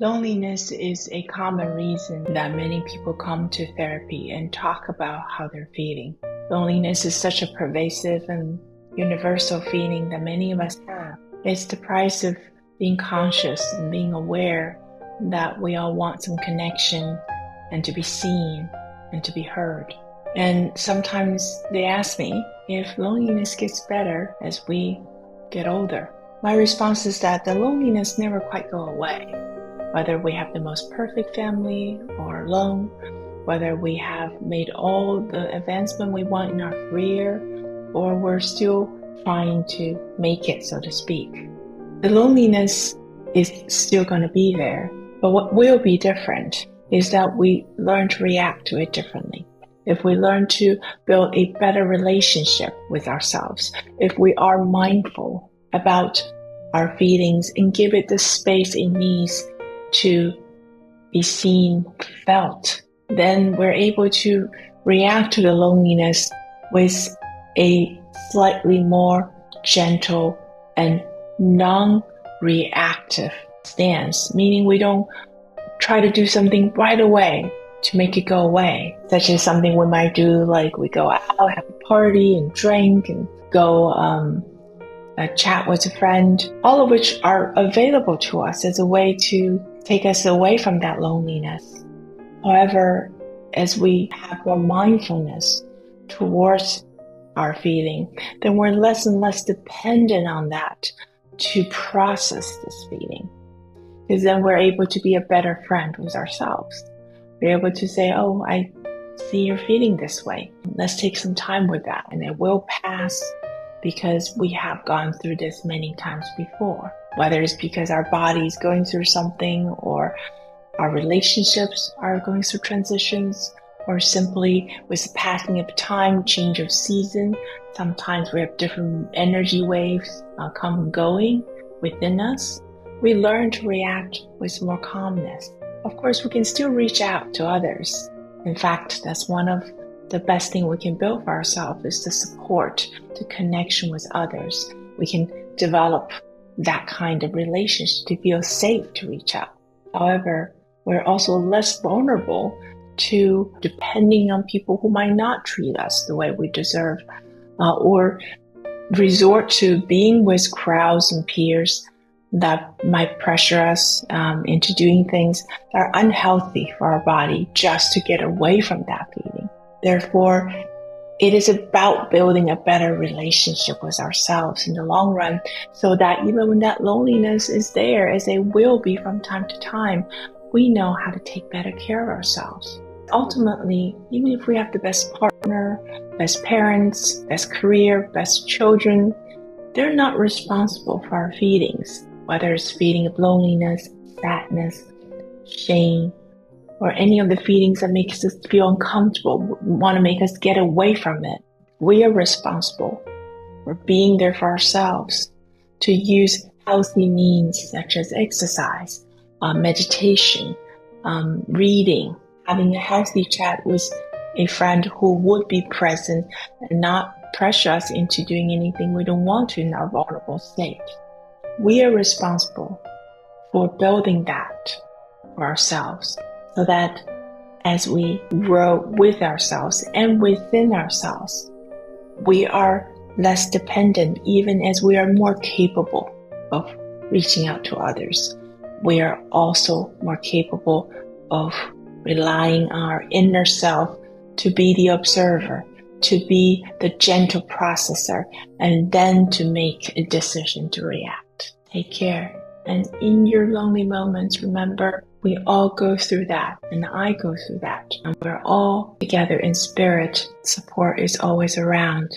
Loneliness is a common reason that many people come to therapy and talk about how they're feeling. Loneliness is such a pervasive and universal feeling that many of us have. It's the price of being conscious and being aware that we all want some connection and to be seen and to be heard. And sometimes they ask me if loneliness gets better as we get older. My response is that the loneliness never quite go away. Whether we have the most perfect family or alone, whether we have made all the advancement we want in our career, or we're still trying to make it, so to speak. The loneliness is still going to be there, but what will be different is that we learn to react to it differently. If we learn to build a better relationship with ourselves, if we are mindful about our feelings and give it the space it needs to be seen, felt, then we're able to react to the loneliness with a slightly more gentle and non-reactive stance, meaning we don't try to do something right away to make it go away, such as something we might do, like we go out, have a party and drink and go chat with a friend, all of which are available to us as a way to take us away from that loneliness. However, as we have more mindfulness towards our feeling, then we're less and less dependent on that to process this feeling. Because then we're able to be a better friend with ourselves. We're able to say, oh, I see you're feeling this way. Let's take some time with that, and it will pass, because we have gone through this many times before. Whether it's because our body is going through something, or our relationships are going through transitions, or simply with the passing of time, change of season. Sometimes we have different energy waves come and going within us. We learn to react with more calmness. Of course, we can still reach out to others. In fact, that's one of the best thing we can build for ourselves is the support, the connection with others. We can develop that kind of relationship to feel safe to reach out. However, we're also less vulnerable to depending on people who might not treat us the way we deserve, or resort to being with crowds and peers that might pressure us into doing things that are unhealthy for our body just to get away from that feeling. Therefore, it is about building a better relationship with ourselves in the long run, so that even when that loneliness is there, as it will be from time to time, we know how to take better care of ourselves. Ultimately, even if we have the best partner, best parents, best career, best children, they're not responsible for our feelings, whether it's feeling of loneliness, sadness, shame, or any of the feelings that makes us feel uncomfortable, want to make us get away from it. We are responsible for being there for ourselves, to use healthy means such as exercise, meditation, reading, having a healthy chat with a friend who would be present and not pressure us into doing anything we don't want to in our vulnerable state. We are responsible for building that for ourselves, so that as we grow with ourselves and within ourselves, we are less dependent, even as we are more capable of reaching out to others. We are also more capable of relying on our inner self to be the observer, to be the gentle processor, and then to make a decision to react. Take care. And in your lonely moments, remember, we all go through that, and I go through that. And we're all together in spirit. Support is always around.